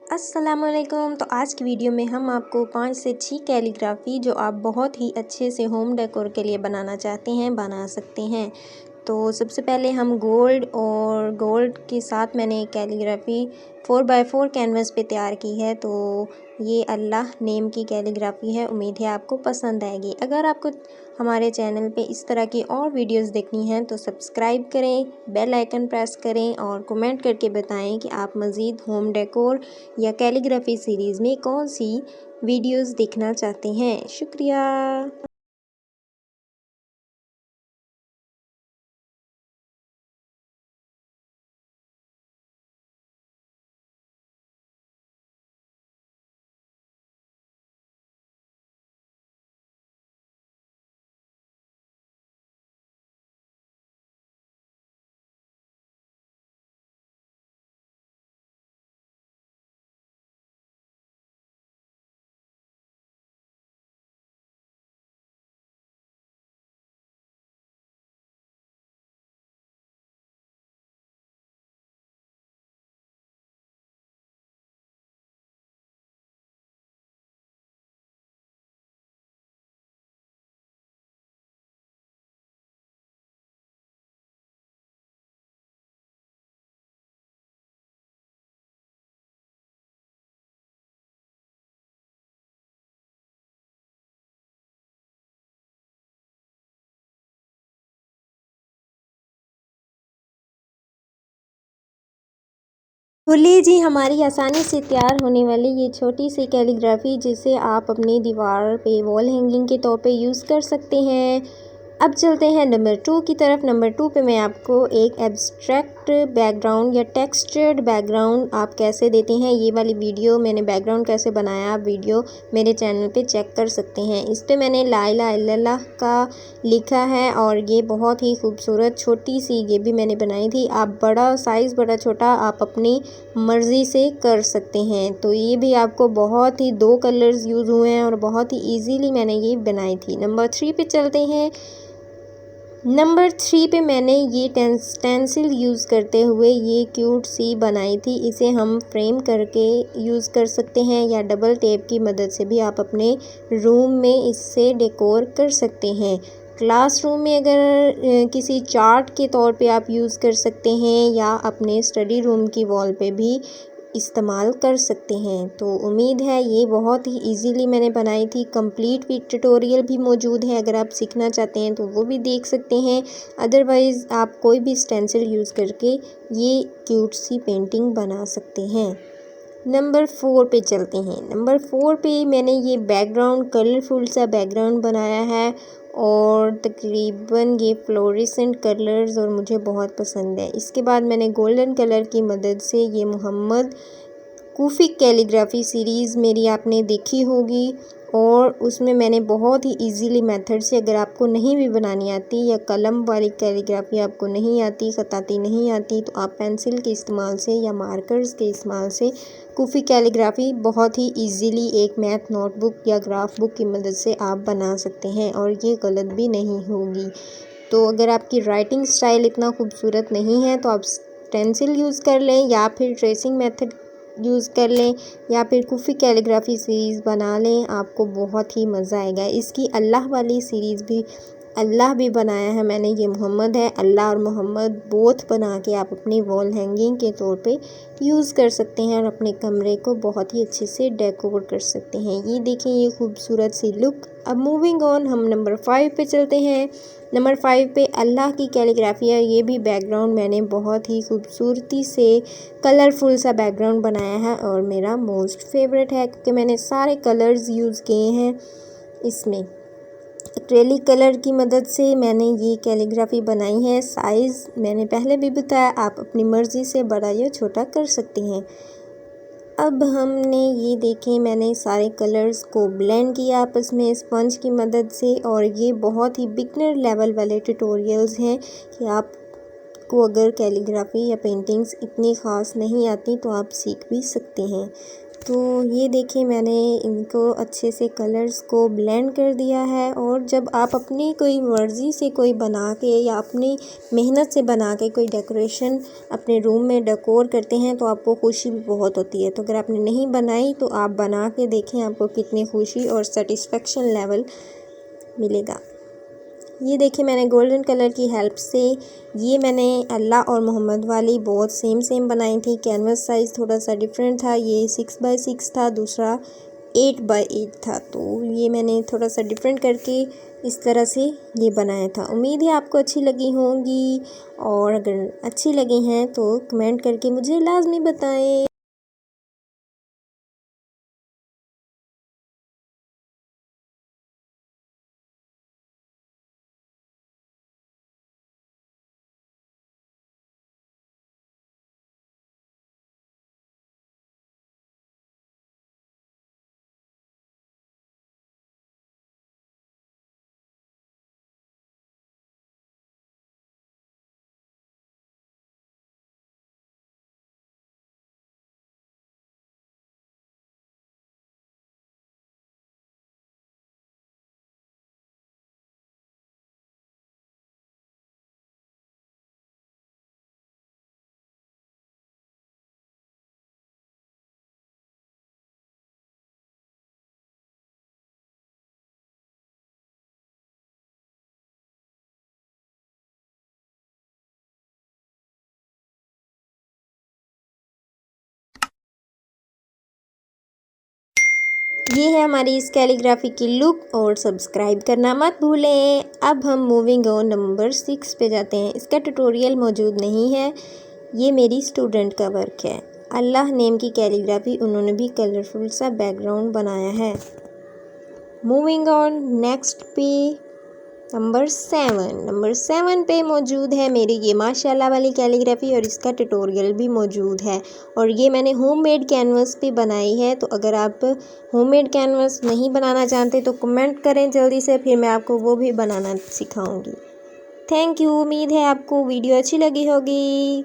अस्सलामुअलैकुम। तो आज की वीडियो में हम आपको 5 से 6 कैलीग्राफी जो आप बहुत ही अच्छे से होम डेकोर के लिए बनाना चाहते हैं बना सकते हैं। तो सबसे पहले हम गोल्ड के साथ मैंने कैलीग्राफी 4x4 कैनवस पे तैयार की है। तो ये अल्लाह नेम की कैलीग्राफी है। उम्मीद है आपको पसंद आएगी। अगर आपको हमारे चैनल पे इस तरह की और वीडियोस देखनी हैं तो सब्सक्राइब करें, बेल आइकन प्रेस करें और कमेंट करके बताएं कि आप मज़ीद होम डेकोर या कैलीग्राफी सीरीज़ में कौन सी वीडियोस देखना चाहते हैं। शुक्रिया। तो लीजिए हमारी आसानी से तैयार होने वाली ये छोटी सी कैलीग्राफी जिसे आप अपनी दीवार पे वॉल हैंगिंग के तौर पे यूज़ कर सकते हैं। अब चलते हैं नंबर 2 की तरफ। नंबर 2 पे मैं आपको एक एब्स्ट्रैक्ट बैकग्राउंड या टेक्सचर्ड बैकग्राउंड आप कैसे देते हैं ये वाली वीडियो, मैंने बैकग्राउंड कैसे बनाया आप वीडियो मेरे चैनल पे चेक कर सकते हैं। इस पे मैंने ला इलाहा इल्लल्लाह का लिखा है और ये बहुत ही खूबसूरत छोटी सी ये भी मैंने बनाई थी। आप बड़ा साइज़ बड़ा छोटा आप अपनी मर्ज़ी से कर सकते हैं। तो ये भी आपको बहुत ही 2 कलर्स यूज़ हुए हैं और बहुत ही ईजीली मैंने ये बनाई थी। नंबर 3 पे चलते हैं। नंबर 3 पे मैंने ये स्टेंसिल यूज़ करते हुए ये क्यूट सी बनाई थी। इसे हम फ्रेम करके यूज़ कर सकते हैं या डबल टेप की मदद से भी आप अपने रूम में इससे डेकोर कर सकते हैं। क्लासरूम में अगर किसी चार्ट के तौर पे आप यूज़ कर सकते हैं या अपने स्टडी रूम की वॉल पे भी इस्तेमाल कर सकते हैं। तो उम्मीद है ये बहुत ही इजीली मैंने बनाई थी। कंप्लीट ट्यूटोरियल भी मौजूद है, अगर आप सीखना चाहते हैं तो वो भी देख सकते हैं। अदरवाइज़ आप कोई भी स्टेंसिल यूज़ करके ये क्यूट सी पेंटिंग बना सकते हैं। नंबर 4 पे चलते हैं। नंबर 4 पे मैंने ये बैकग्राउंड कलरफुल सा बैकग्राउंड बनाया है और तकरीबन ये फ्लोरेसेंट कलर्स और मुझे बहुत पसंद है। इसके बाद मैंने गोल्डन कलर की मदद से ये मोहम्मद कूफी कैलीग्राफी सीरीज़ मेरी आपने देखी होगी और उसमें मैंने बहुत ही इजीली मेथड से, अगर आपको नहीं भी बनानी आती या कलम वाली कैलीग्राफी आपको नहीं आती, खताती नहीं आती, तो आप पेंसिल के इस्तेमाल से या मार्कर्स के इस्तेमाल से कूफी कैलीग्राफी बहुत ही इजीली एक मैथ नोटबुक या ग्राफ बुक की मदद से आप बना सकते हैं और ये गलत भी नहीं होगी। तो अगर आपकी राइटिंग स्टाइल इतना खूबसूरत नहीं है तो आप पेंसिल यूज़ कर लें या फिर ट्रेसिंग मेथड यूज़ कर लें या फिर कूफी कैलीग्राफी सीरीज़ बना लें, आपको बहुत ही मज़ा आएगा। इसकी अल्लाह वाली सीरीज़ भी अल्लाह भी बनाया है मैंने, ये मोहम्मद है। अल्लाह और मोहम्मद बोथ बना के आप अपनी वॉल हैंगिंग के तौर पे यूज़ कर सकते हैं और अपने कमरे को बहुत ही अच्छे से डेकोर कर सकते हैं। ये देखें ये खूबसूरत सी लुक। अब मूविंग ऑन हम नंबर 5 पे चलते हैं। नंबर 5 पे अल्लाह की कैलीग्राफी है। ये भी बैकग्राउंड मैंने बहुत ही खूबसूरती से कलरफुल सा बैकग्राउंड बनाया है और मेरा मोस्ट फेवरेट है क्योंकि मैंने सारे कलर्स यूज़ किए हैं इसमें। एक्रेलिक कलर की मदद से मैंने ये कैलीग्राफी बनाई है। साइज़ मैंने पहले भी बताया, आप अपनी मर्ज़ी से बड़ा या छोटा कर सकते हैं। अब हमने ये देखें मैंने सारे कलर्स को ब्लेंड किया आपस में स्पंज की मदद से और ये बहुत ही बिगनर लेवल वाले ट्यूटोरियल्स हैं कि आपको अगर कैलीग्राफी या पेंटिंग्स इतनी ख़ास नहीं आती तो आप सीख भी सकते हैं। तो ये देखिए मैंने इनको अच्छे से कलर्स को ब्लेंड कर दिया है। और जब आप अपनी कोई मर्ज़ी से कोई बना के या अपनी मेहनत से बना के कोई डेकोरेशन अपने रूम में डेकोर करते हैं तो आपको खुशी भी बहुत होती है। तो अगर आपने नहीं बनाई तो आप बना के देखें, आपको कितनी खुशी और सेटिस्फेक्शन लेवल मिलेगा। ये देखिए मैंने गोल्डन कलर की हेल्प से ये मैंने अल्लाह और मोहम्मद वाली बहुत सेम बनाई थी। कैनवस साइज़ थोड़ा सा डिफरेंट था, ये 6x6 था, दूसरा 8x8 था। तो ये मैंने थोड़ा सा डिफरेंट करके इस तरह से ये बनाया था। उम्मीद है आपको अच्छी लगी होंगी, और अगर अच्छी लगी हैं तो कमेंट करके मुझे लाजमी बताएं। ये है हमारी इस कैलीग्राफी की लुक, और सब्सक्राइब करना मत भूलें। अब हम मूविंग ऑन नंबर 6 पे जाते हैं। इसका ट्यूटोरियल मौजूद नहीं है, ये मेरी स्टूडेंट का वर्क है। अल्लाह नेम की कैलीग्राफी उन्होंने भी कलरफुल सा बैकग्राउंड बनाया है। मूविंग ऑन नेक्स्ट पे नंबर 7 पे मौजूद है मेरी ये माशाल्लाह वाली कैलीग्राफी, और इसका ट्यूटोरियल भी मौजूद है। और ये मैंने होममेड कैनवस पे बनाई है। तो अगर आप होममेड कैनवस नहीं बनाना चाहते तो कमेंट करें जल्दी से, फिर मैं आपको वो भी बनाना सिखाऊंगी। Thank you. उम्मीद है आपको वीडियो अच्छी लगी होगी।